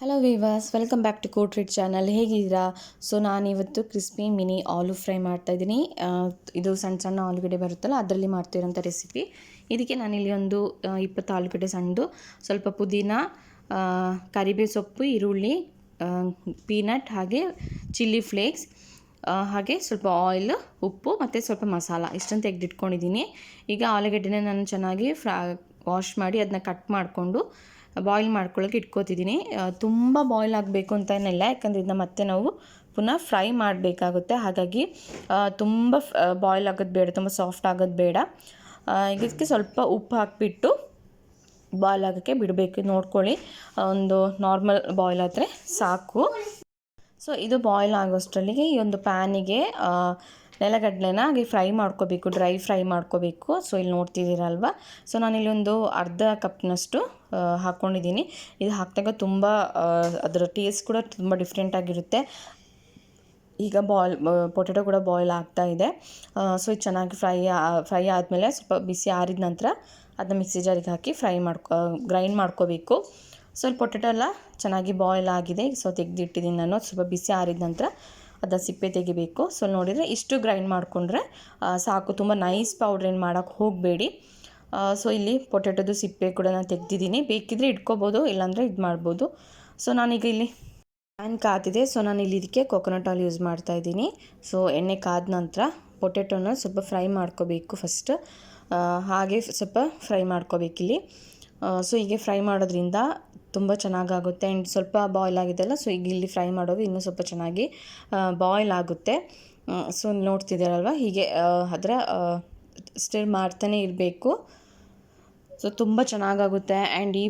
Hello viewers, welcome back to ಕೋಟ್ರಿಟ್ channel. ಹೇಗಿದ್ದೀರಾ? So ನಾನಿವತ್ತು ಕ್ರಿಸ್ಪಿ ಮಿನಿ ಆಲೂ ಫ್ರೈ ಮಾಡ್ತಾಯಿದ್ದೀನಿ. ಇದು ಸಣ್ಣ ಸಣ್ಣ ಆಲೂಗಡ್ಡೆ ಬರುತ್ತಲ್ಲ, ಅದರಲ್ಲಿ ಮಾಡ್ತಿರೋಂಥ ರೆಸಿಪಿ. ಇದಕ್ಕೆ ನಾನಿಲ್ಲಿ ಒಂದು 20 ಆಲೂಗಡ್ಡೆ ಸಣ್ಣದು, ಸ್ವಲ್ಪ ಪುದೀನ, ಕರಿಬೇವು ಸೊಪ್ಪು, ಈರುಳ್ಳಿ, ಪೀನಟ್, ಹಾಗೆ ಚಿಲ್ಲಿ ಫ್ಲೇಕ್ಸ್, ಹಾಗೆ ಸ್ವಲ್ಪ ಆಯಿಲ್, ಉಪ್ಪು ಮತ್ತು ಸ್ವಲ್ಪ ಮಸಾಲ ಇಷ್ಟನ್ನು ತೆಗೆದಿಟ್ಕೊಂಡಿದ್ದೀನಿ. ಈಗ ಆಲೂಗಡ್ಡೆನ ನಾನು ಚೆನ್ನಾಗಿ ವಾಶ್ ಮಾಡಿ ಅದನ್ನ ಕಟ್ ಮಾಡಿಕೊಂಡು ಬಾಯ್ಲ್ ಮಾಡ್ಕೊಳ್ಳೋಕೆ ಇಟ್ಕೋತಿದ್ದೀನಿ. ತುಂಬ ಬಾಯ್ಲ್ ಆಗಬೇಕು ಅಂತ ಏನಿಲ್ಲ, ಯಾಕಂದರೆ ಇದನ್ನ ಮತ್ತೆ ನಾವು ಪುನಃ ಫ್ರೈ ಮಾಡಬೇಕಾಗುತ್ತೆ. ಹಾಗಾಗಿ ತುಂಬ ಬಾಯ್ಲ್ ಆಗೋದು ಬೇಡ, ತುಂಬ ಸಾಫ್ಟ್ ಆಗೋದು ಬೇಡ. ಇದಕ್ಕೆ ಸ್ವಲ್ಪ ಉಪ್ಪು ಹಾಕಿಬಿಟ್ಟು ಬಾಯ್ಲ್ ಆಗೋಕ್ಕೆ ಬಿಡಬೇಕು. ನೋಡ್ಕೊಳ್ಳಿ, ಒಂದು ನಾರ್ಮಲ್ ಬಾಯ್ಲ್ ಆದರೆ ಸಾಕು. ಸೊ ಇದು ಬಾಯ್ಲ್ ಆಗೋಷ್ಟರಲ್ಲಿಗೆ ಈ ಒಂದು ಪ್ಯಾನಿಗೆ ನೆಲಗಡಲೆನ ಹಾಗೆ ಫ್ರೈ ಮಾಡ್ಕೋಬೇಕು, ಡ್ರೈ ಫ್ರೈ ಮಾಡ್ಕೋಬೇಕು. ಸೊ ಇಲ್ಲಿ ನೋಡ್ತಿದ್ದೀರಲ್ವ. ಸೊ ನಾನಿಲ್ಲಿ ಒಂದು ಅರ್ಧ ಕಪ್ನಷ್ಟು ಹಾಕ್ಕೊಂಡಿದ್ದೀನಿ. ಇದು ಹಾಕಿದಾಗ ತುಂಬ ಅದರ ಟೇಸ್ಟ್ ಕೂಡ ತುಂಬ ಡಿಫ್ರೆಂಟಾಗಿರುತ್ತೆ. ಈಗ ಪೊಟೆಟೊ ಕೂಡ ಬಾಯ್ಲ್ ಆಗ್ತಾ ಇದೆ. ಸೊ ಇದು ಚೆನ್ನಾಗಿ ಫ್ರೈ ಆದಮೇಲೆ ಸ್ವಲ್ಪ ಬಿಸಿ ಆರಿದ ನಂತರ ಅದನ್ನ ಮಿಕ್ಸಿ ಜಾರಿಗೆ ಹಾಕಿ ಗ್ರೈಂಡ್ ಮಾಡ್ಕೋಬೇಕು. ಸೊ ಇಲ್ಲಿ ಪೊಟೆಟೊ ಎಲ್ಲ ಚೆನ್ನಾಗಿ ಬಾಯ್ಲ್ ಆಗಿದೆ. ಸೊ ತೆಗೆದಿಟ್ಟಿದ್ದೀನಿ ನಾನು. ಸ್ವಲ್ಪ ಬಿಸಿ ಆರಿದ ನಂತರ ಅದನ್ನ ಸಿಪ್ಪೆ ತೆಗಿಬೇಕು. ಸೊ ನೋಡಿದರೆ ಇಷ್ಟು ಗ್ರೈಂಡ್ ಮಾಡಿಕೊಂಡ್ರೆ ಸಾಕು. ತುಂಬ ನೈಸ್ ಪೌಡ್ರ್ ಏನು ಮಾಡೋಕ್ಕೆ ಹೋಗಬೇಡಿ. ಸೊ ಇಲ್ಲಿ ಪೊಟೆಟೊದು ಸಿಪ್ಪೆ ಕೂಡ ನಾನು ತೆಗೆದಿದ್ದೀನಿ. ಬೇಕಿದ್ದರೆ ಇಟ್ಕೋಬೋದು, ಇಲ್ಲಾಂದರೆ ಇದು ಮಾಡ್ಬೋದು. ಸೊ ನಾನೀಗ ಇಲ್ಲಿ ಪ್ಯಾನ್ ಕಾದಿದೆ. ಸೊ ನಾನು ಇಲ್ಲಿ ಇದಕ್ಕೆ ಕೊಕೊನಟ್ ಆಯಿಲ್ ಯೂಸ್ ಮಾಡ್ತಾಯಿದ್ದೀನಿ. ಸೊ ಎಣ್ಣೆ ಕಾದ ನಂತರ ಪೊಟೆಟೊನ ಸ್ವಲ್ಪ ಫ್ರೈ ಮಾಡ್ಕೋಬೇಕು ಫಸ್ಟ್. ಹಾಗೆ ಸ್ವಲ್ಪ ಫ್ರೈ ಮಾಡ್ಕೋಬೇಕಿಲ್ಲಿ. ಸೊ ಹೀಗೆ ಫ್ರೈ ಮಾಡೋದ್ರಿಂದ ತುಂಬ ಚೆನ್ನಾಗಾಗುತ್ತೆ. ಆ್ಯಂಡ್ ಸ್ವಲ್ಪ ಬಾಯ್ಲ್ ಆಗಿದೆಲ್ಲ, ಸೊ ಈಗ ಇಲ್ಲಿ ಫ್ರೈ ಮಾಡೋದು ಇನ್ನೂ ಸ್ವಲ್ಪ ಚೆನ್ನಾಗಿ ಬಾಯ್ಲ್ ಆಗುತ್ತೆ. ಸೊ ನೋಡ್ತಿದ್ದೀರಲ್ವ, ಹೀಗೆ ಅದರ ಸ್ಟಿರ್ ಮಾಡ್ತಾನೆ ಇರಬೇಕು. ಸೊ ತುಂಬ ಚೆನ್ನಾಗಾಗುತ್ತೆ. ಆ್ಯಂಡ್ ಈ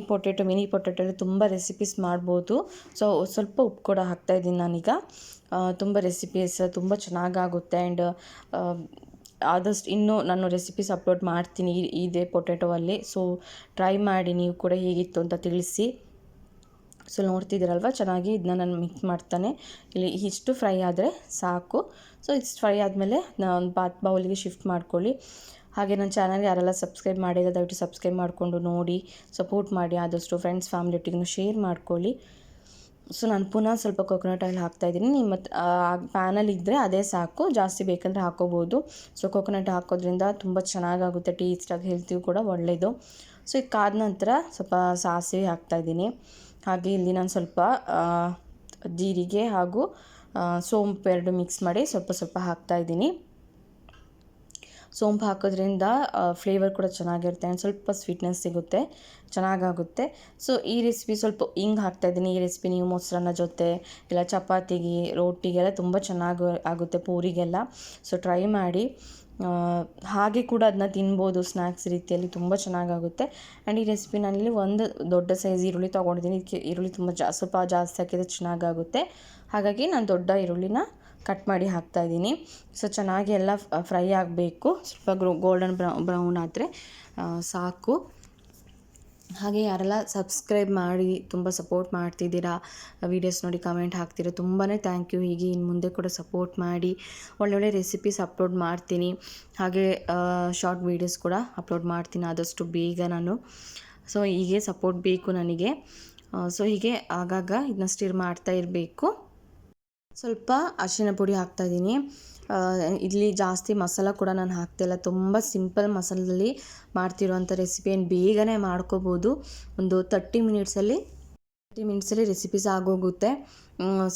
ಮಿನಿ ಪೊಟೆಟೊಲ್ಲಿ ತುಂಬ ರೆಸಿಪೀಸ್ ಮಾಡ್ಬೋದು. ಸೊ ಸ್ವಲ್ಪ ಉಪ್ಪು ಕೂಡ ಹಾಕ್ತಾಯಿದ್ದೀನಿ ನಾನೀಗ. ತುಂಬ ರೆಸಿಪೀಸ್ ತುಂಬ ಚೆನ್ನಾಗಾಗುತ್ತೆ. ಆ್ಯಂಡ್ ಆದಷ್ಟು ಇನ್ನೂ ನಾನು ರೆಸಿಪೀಸ್ ಅಪ್ಲೋಡ್ ಮಾಡ್ತೀನಿ ಇದೇ ಪೊಟೆಟೊವಲ್ಲಿ. ಸೊ ಟ್ರೈ ಮಾಡಿ, ನೀವು ಕೂಡ ಹೇಗಿತ್ತು ಅಂತ ತಿಳಿಸಿ. ಸೊ ನೋಡ್ತಿದ್ದೀರಲ್ವ, ಚೆನ್ನಾಗಿ ಇದನ್ನ ನಾನು ಮಿಕ್ಸ್ ಮಾಡ್ತಾನೆ ಇಲ್ಲಿ. ಇಷ್ಟು ಫ್ರೈ ಆದರೆ ಸಾಕು. ಸೊ ಇಷ್ಟು ಫ್ರೈ ಆದಮೇಲೆ ನಾನು ಬೌಲಿಗೆ ಶಿಫ್ಟ್ ಮಾಡ್ಕೊಳ್ಳಿ. ಹಾಗೆ ನನ್ನ ಚಾನಲ್ಗೆ ಯಾರೆಲ್ಲ ಸಬ್ಸ್ಕ್ರೈಬ್ ಮಾಡಿಲ್ಲ, ದಯವಿಟ್ಟು ಸಬ್ಸ್ಕ್ರೈಬ್ ಮಾಡಿಕೊಂಡು ನೋಡಿ, ಸಪೋರ್ಟ್ ಮಾಡಿ. ಆದಷ್ಟು ಫ್ರೆಂಡ್ಸ್ ಫ್ಯಾಮಿಲಿ ಒಟ್ಟಿಗೂ ಶೇರ್ ಮಾಡ್ಕೊಳ್ಳಿ. ಸೊ ನಾನು ಪುನಃ ಸ್ವಲ್ಪ ಕೊಕೊನಟ್ ಆಯಿಲ್ ಹಾಕ್ತಾಯಿದ್ದೀನಿ. ನಿಮ್ಮ ಪ್ಯಾನಲ್ಲಿ ಇದ್ದರೆ ಅದೇ ಸಾಕು, ಜಾಸ್ತಿ ಬೇಕಂದರೆ ಹಾಕೋಬೋದು. ಸೊ ಕೊಕೊನಟ್ ಹಾಕೋದ್ರಿಂದ ತುಂಬ ಚೆನ್ನಾಗಾಗುತ್ತೆ, ಟೇಸ್ಟಾಗಿ, ಹೆಲ್ತಿಗೂ ಕೂಡ ಒಳ್ಳೆಯದು. ಸೊ ಇದು ಕಾದ ನಂತರ ಸ್ವಲ್ಪ ಸಾಸಿವೆ ಹಾಕ್ತಾಯಿದ್ದೀನಿ. ಹಾಗೆ ಇಲ್ಲಿ ನಾನು ಸ್ವಲ್ಪ ಜೀರಿಗೆ ಹಾಗೂ ಸೋಂಪು ಎರಡು ಮಿಕ್ಸ್ ಮಾಡಿ ಸ್ವಲ್ಪ ಸ್ವಲ್ಪ ಹಾಕ್ತಾಯಿದ್ದೀನಿ. ಸೋಂಪು ಹಾಕೋದ್ರಿಂದ ಫ್ಲೇವರ್ ಕೂಡ ಚೆನ್ನಾಗಿರುತ್ತೆ ಆ್ಯಂಡ್ ಸ್ವಲ್ಪ ಸ್ವೀಟ್ನೆಸ್ ಸಿಗುತ್ತೆ, ಚೆನ್ನಾಗಾಗುತ್ತೆ. ಸೊ ಈ ರೆಸಿಪಿ ಸ್ವಲ್ಪ ಹಿಂಗೆ ಹಾಕ್ತಾಯಿದ್ದೀನಿ. ಈ ರೆಸಿಪಿ ನೀವು ಮೊಸರನ್ನ ಜೊತೆ ಇಲ್ಲ ಚಪಾತಿಗೆ, ರೋಟಿಗೆಲ್ಲ ತುಂಬ ಚೆನ್ನಾಗಿ ಆಗುತ್ತೆ, ಪೂರಿಗೆಲ್ಲ. ಸೊ ಟ್ರೈ ಮಾಡಿ. ಹಾಗೆ ಕೂಡ ಅದನ್ನ ತಿನ್ಬೋದು ಸ್ನ್ಯಾಕ್ಸ್ ರೀತಿಯಲ್ಲಿ, ತುಂಬ ಚೆನ್ನಾಗಾಗುತ್ತೆ. ಆ್ಯಂಡ್ ಈ ರೆಸಿಪಿ ನಾನಿಲ್ಲಿ ಒಂದು ದೊಡ್ಡ ಸೈಜ್ ಈರುಳ್ಳಿ ತೊಗೊಂಡಿದ್ದೀನಿ. ಇದಕ್ಕೆ ಈರುಳ್ಳಿ ಸ್ವಲ್ಪ ಜಾಸ್ತಿ ಹಾಕಿದರೆ ಚೆನ್ನಾಗಾಗುತ್ತೆ. ಹಾಗಾಗಿ ನಾನು ದೊಡ್ಡ ಈರುಳ್ಳಿನ ಕಟ್ ಮಾಡಿ ಹಾಕ್ತಾಯಿದ್ದೀನಿ. ಸೊ ಚೆನ್ನಾಗಿ ಎಲ್ಲ ಫ್ರೈ ಆಗಬೇಕು. ಸ್ವಲ್ಪ ಗೋಲ್ಡನ್ ಬ್ರೌನ್ ಆದರೆ ಸಾಕು. ಹಾಗೆ ಯಾರೆಲ್ಲ ಸಬ್ಸ್ಕ್ರೈಬ್ ಮಾಡಿ ತುಂಬ ಸಪೋರ್ಟ್ ಮಾಡ್ತಿದ್ದೀರಾ, ವೀಡಿಯೋಸ್ ನೋಡಿ ಕಮೆಂಟ್ ಹಾಕ್ತೀರಾ, ತುಂಬಾ ಥ್ಯಾಂಕ್ ಯು. ಹೀಗೆ ಇನ್ನು ಮುಂದೆ ಕೂಡ ಸಪೋರ್ಟ್ ಮಾಡಿ. ಒಳ್ಳೊಳ್ಳೆ ರೆಸಿಪೀಸ್ ಅಪ್ಲೋಡ್ ಮಾಡ್ತೀನಿ. ಹಾಗೆ ಶಾರ್ಟ್ ವೀಡಿಯೋಸ್ ಕೂಡ ಅಪ್ಲೋಡ್ ಮಾಡ್ತೀನಿ ಆದಷ್ಟು ಬೇಗ ನಾನು. ಸೊ ಹೀಗೆ ಸಪೋರ್ಟ್ ಬೇಕು ನನಗೆ. ಸೊ ಹೀಗೆ ಆಗಾಗ ಇದನ್ನ ಸ್ಟಿರ್ ಮಾಡ್ತಾ ಇರಬೇಕು. ಸ್ವಲ್ಪ ಅರಿಶಿನ ಪುಡಿ ಹಾಕ್ತಾಯಿದ್ದೀನಿ. ಇಲ್ಲಿ ಜಾಸ್ತಿ ಮಸಾಲ ಕೂಡ ನಾನು ಹಾಕ್ತಾಯಿಲ್ಲ, ತುಂಬ ಸಿಂಪಲ್ ಮಸಾಲದಲ್ಲಿ ಮಾಡ್ತಿರೋವಂಥ ರೆಸಿಪಿ. ಏನು ಬೇಗನೆ ಮಾಡ್ಕೋಬೋದು, ಒಂದು 30 ಮಿನಿಟ್ಸಲ್ಲಿ ರೆಸಿಪೀಸ್ ಆಗೋಗುತ್ತೆ.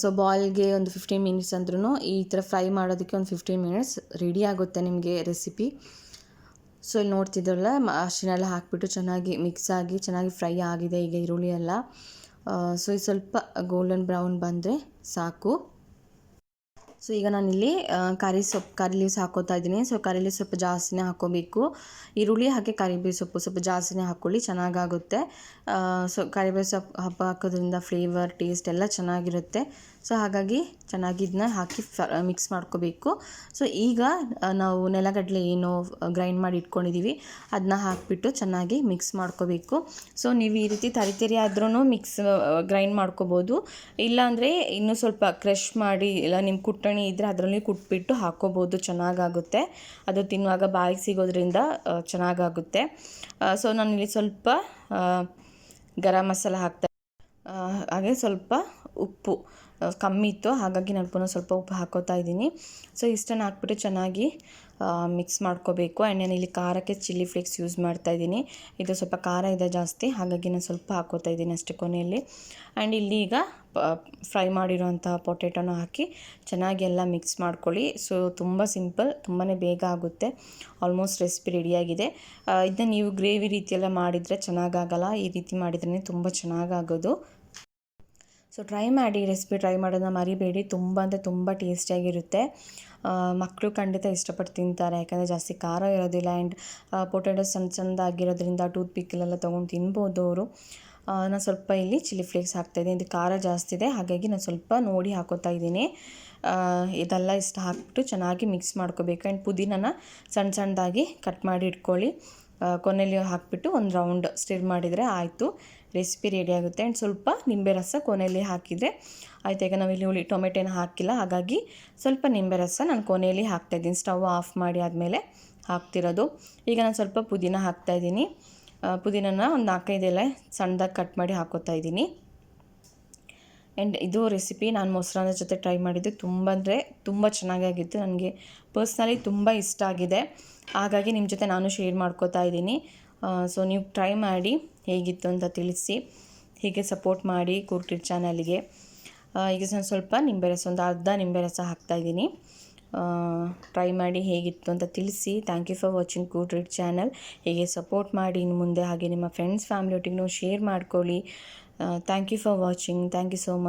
ಸೊ ಬಾಯ್ಲ್ಗೆ ಒಂದು 15 ಮಿನಿಟ್ಸ್ ಅಂದ್ರೂ ಈ ಥರ ಫ್ರೈ ಮಾಡೋದಕ್ಕೆ ಒಂದು 15 ಮಿನಿಟ್ಸ್ ರೆಡಿ ಆಗುತ್ತೆ ನಿಮಗೆ ರೆಸಿಪಿ. ಸೊ ಇಲ್ಲಿ ನೋಡ್ತಿದ್ರಲ್ಲ, ಅರಿಶಿನ ಎಲ್ಲ ಹಾಕಿಬಿಟ್ಟು ಚೆನ್ನಾಗಿ ಮಿಕ್ಸ್ ಆಗಿ ಚೆನ್ನಾಗಿ ಫ್ರೈ ಆಗಿದೆ ಈಗ ಈರುಳ್ಳಿ ಎಲ್ಲ. ಸೊ ಇದು ಸ್ವಲ್ಪ ಗೋಲ್ಡನ್ ಬ್ರೌನ್ ಬಂದರೆ ಸಾಕು. ಸೊ ಈಗ ನಾನಿಲ್ಲಿ ಕರಿ ಲೀವ್ಸ್ ಹಾಕೋತಾ ಇದ್ದೀನಿ. ಸೊ ಕರಿ ಲೀವ್ಸ್ ಸ್ವಲ್ಪ ಜಾಸ್ತಿನೇ ಹಾಕ್ಕೋಬೇಕು. ಈರುಳ್ಳಿ ಹಾಗೆ ಕರಿಬೇವು ಸೊಪ್ಪು ಸ್ವಲ್ಪ ಜಾಸ್ತಿನೇ ಹಾಕ್ಕೊಳ್ಳಿ, ಚೆನ್ನಾಗಾಗುತ್ತೆ. ಸೊ ಕರಿಬೇವು ಸೊಪ್ಪು ಹಾಕೋದ್ರಿಂದ ಫ್ಲೇವರ್, ಟೇಸ್ಟ್ ಎಲ್ಲ ಚೆನ್ನಾಗಿರುತ್ತೆ. ಸೊ ಹಾಗಾಗಿ ಚೆನ್ನಾಗಿ ಇದನ್ನ ಹಾಕಿ ಮಿಕ್ಸ್ ಮಾಡ್ಕೋಬೇಕು. ಸೊ ಈಗ ನಾವು ನೆಲಗಡಲೆ ಏನು ಗ್ರೈಂಡ್ ಮಾಡಿ ಇಟ್ಕೊಂಡಿದ್ದೀವಿ ಅದನ್ನ ಹಾಕಿಬಿಟ್ಟು ಚೆನ್ನಾಗಿ ಮಿಕ್ಸ್ ಮಾಡ್ಕೋಬೇಕು. ಸೊ ನೀವು ಈ ರೀತಿ ತರಿ ಆದ್ರೂ ಗ್ರೈಂಡ್ ಮಾಡ್ಕೋಬೋದು, ಇಲ್ಲಾಂದರೆ ಇನ್ನೂ ಸ್ವಲ್ಪ ಕ್ರಷ್ ಮಾಡಿ ಇಲ್ಲ ನಿಮ್ಮ ಕುಟ್ಟಣಿ ಇದ್ದರೆ ಅದರಲ್ಲಿ ಕುಟ್ಬಿಟ್ಟು ಹಾಕ್ಕೋಬೋದು, ಚೆನ್ನಾಗಾಗುತ್ತೆ. ಅದು ತಿನ್ನುವಾಗ ಬಾಯಿಗೆ ಸಿಗೋದ್ರಿಂದ ಚೆನ್ನಾಗಾಗುತ್ತೆ. ಸೊ ನಾನಿಲ್ಲಿ ಸ್ವಲ್ಪ ಗರಂ ಮಸಾಲ ಹಾಗೆ ಸ್ವಲ್ಪ ಉಪ್ಪು ಕಮ್ಮಿ ಇತ್ತು, ಹಾಗಾಗಿ ನಾನು ಪುನಃ ಸ್ವಲ್ಪ ಉಪ್ಪು ಹಾಕೋತಾ ಇದ್ದೀನಿ. ಸೊ ಇಷ್ಟನ್ನು ಹಾಕ್ಬಿಟ್ಟು ಚೆನ್ನಾಗಿ ಮಿಕ್ಸ್ ಮಾಡ್ಕೋಬೇಕು. ಆ್ಯಂಡ್ ನಾನು ಇಲ್ಲಿ ಖಾರಕ್ಕೆ ಚಿಲ್ಲಿ ಫ್ಲೇಕ್ಸ್ ಯೂಸ್ ಮಾಡ್ತಾ ಇದ್ದೀನಿ. ಇದು ಸ್ವಲ್ಪ ಖಾರ ಇದೆ ಜಾಸ್ತಿ, ಹಾಗಾಗಿ ನಾನು ಸ್ವಲ್ಪ ಹಾಕೋತಾ ಇದ್ದೀನಿ ಅಷ್ಟೇ ಕೊನೆಯಲ್ಲಿ. ಆ್ಯಂಡ್ ಇಲ್ಲಿ ಈಗ ಫ್ರೈ ಮಾಡಿರೋಂಥ ಪೊಟೆಟೊನ ಹಾಕಿ ಚೆನ್ನಾಗಿ ಎಲ್ಲ ಮಿಕ್ಸ್ ಮಾಡ್ಕೊಳ್ಳಿ. ಸೊ ತುಂಬ ಸಿಂಪಲ್, ತುಂಬಾ ಬೇಗ ಆಗುತ್ತೆ. ಆಲ್ಮೋಸ್ಟ್ ರೆಸಿಪಿ ರೆಡಿಯಾಗಿದೆ. ಇದನ್ನು ನೀವು ಗ್ರೇವಿ ರೀತಿಯೆಲ್ಲ ಮಾಡಿದರೆ ಚೆನ್ನಾಗಾಗಲ್ಲ, ಈ ರೀತಿ ಮಾಡಿದ್ರೇ ತುಂಬ ಚೆನ್ನಾಗಾಗೋದು. ಸೊ ಟ್ರೈ ಮಾಡಿ, ರೆಸಿಪಿ ಟ್ರೈ ಮಾಡೋದನ್ನ ಮರಿಬೇಡಿ. ತುಂಬ ಅಂದರೆ ತುಂಬ ಟೇಸ್ಟಿಯಾಗಿರುತ್ತೆ. ಮಕ್ಕಳು ಖಂಡಿತ ಇಷ್ಟಪಟ್ಟು ತಿಂತಾರೆ, ಯಾಕಂದರೆ ಜಾಸ್ತಿ ಖಾರ ಇರೋದಿಲ್ಲ. ಆ್ಯಂಡ್ ಪೊಟೆಟೊ ಸಣ್ಣ ಸಣ್ಣದಾಗಿರೋದ್ರಿಂದ ಟೂತ್ ಪಿಕ್ಕಲೆಲ್ಲ ತೊಗೊಂಡು ತಿನ್ಬೋದು ಅವರು. ನಾನು ಸ್ವಲ್ಪ ಇಲ್ಲಿ ಚಿಲ್ಲಿ ಫ್ಲೇಕ್ಸ್ ಹಾಕ್ತಾಯಿದ್ದೀನಿ. ಇದು ಖಾರ ಜಾಸ್ತಿ ಇದೆ, ಹಾಗಾಗಿ ನಾನು ಸ್ವಲ್ಪ ನೋಡಿ ಹಾಕೋತಾ ಇದ್ದೀನಿ. ಇದೆಲ್ಲ ಇಷ್ಟು ಹಾಕಿಬಿಟ್ಟು ಚೆನ್ನಾಗಿ ಮಿಕ್ಸ್ ಮಾಡ್ಕೋಬೇಕು. ಆ್ಯಂಡ್ ಪುದೀನನ ಸಣ್ಣ ಸಣ್ಣದಾಗಿ ಕಟ್ ಮಾಡಿ ಇಟ್ಕೊಳ್ಳಿ. ಕೊನೆಯಲ್ಲಿ ಹಾಕಿಬಿಟ್ಟು ಒಂದು ರೌಂಡ್ ಸ್ಟಿರ್ ಮಾಡಿದರೆ ಆಯಿತು, ರೆಸಿಪಿ ರೆಡಿ ಆಗುತ್ತೆ. ಆ್ಯಂಡ್ ಸ್ವಲ್ಪ ನಿಂಬೆ ರಸ ಕೊನೆಯಲ್ಲಿ ಹಾಕಿದರೆ ಆಯಿತು. ಈಗ ನಾವಿಲ್ಲಿ ಟೊಮೆಟೊನ ಹಾಕಿಲ್ಲ, ಹಾಗಾಗಿ ಸ್ವಲ್ಪ ನಿಂಬೆ ರಸ ನಾನು ಕೊನೆಯಲ್ಲಿ ಹಾಕ್ತಾಯಿದ್ದೀನಿ. ಸ್ಟವ್ ಆಫ್ ಮಾಡಿ ಆದಮೇಲೆ ಹಾಕ್ತಿರೋದು. ಈಗ ನಾನು ಸ್ವಲ್ಪ ಪುದೀನ ಹಾಕ್ತಾಯಿದ್ದೀನಿ. ಪುದೀನನ ಒಂದು 4-5 ಎಲೆ ಸಣ್ಣದಾಗಿ ಕಟ್ ಮಾಡಿ ಹಾಕೋತಾ ಇದ್ದೀನಿ. ಆ್ಯಂಡ್ ಇದು ರೆಸಿಪಿ ನಾನು ಮೊಸರನ್ನ ಜೊತೆ ಟ್ರೈ ಮಾಡಿದ್ದು, ತುಂಬ ಅಂದರೆ ತುಂಬ ಚೆನ್ನಾಗಾಗಿತ್ತು. ನನಗೆ ಪರ್ಸ್ನಲಿ ತುಂಬ ಇಷ್ಟ ಆಗಿದೆ, ಹಾಗಾಗಿ ನಿಮ್ಮ ಜೊತೆ ನಾನು ಶೇರ್ ಮಾಡ್ಕೋತಾ ಇದ್ದೀನಿ. ಸೊ ನೀವು ಟ್ರೈ ಮಾಡಿ ಹೇಗಿತ್ತು ಅಂತ ತಿಳಿಸಿ. ಹೀಗೆ ಸಪೋರ್ಟ್ ಮಾಡಿ ಕೂರ್ಗ್ ಟ್ರೀಟ್ ಚಾನಲ್ಗೆ. ಈಗ ನಾನು ಸ್ವಲ್ಪ ನಿಂಬೆ ರಸ, ಒಂದು ಅರ್ಧ ನಿಂಬೆ ರಸ ಹಾಕ್ತಾಯಿದ್ದೀನಿ. ಟ್ರೈ ಮಾಡಿ ಹೇಗಿತ್ತು ಅಂತ ತಿಳಿಸಿ. Thank you for watching Coorg treat channel. ಹೀಗೆ ಸಪೋರ್ಟ್ ಮಾಡಿ ಇನ್ನು ಮುಂದೆ, ಹಾಗೆ ನಿಮ್ಮ ಫ್ರೆಂಡ್ಸ್ ಫ್ಯಾಮಿಲಿ ಒಟ್ಟಿಗೂ ಶೇರ್ ಮಾಡ್ಕೊಳ್ಳಿ. Thank you for watching. Thank you so much.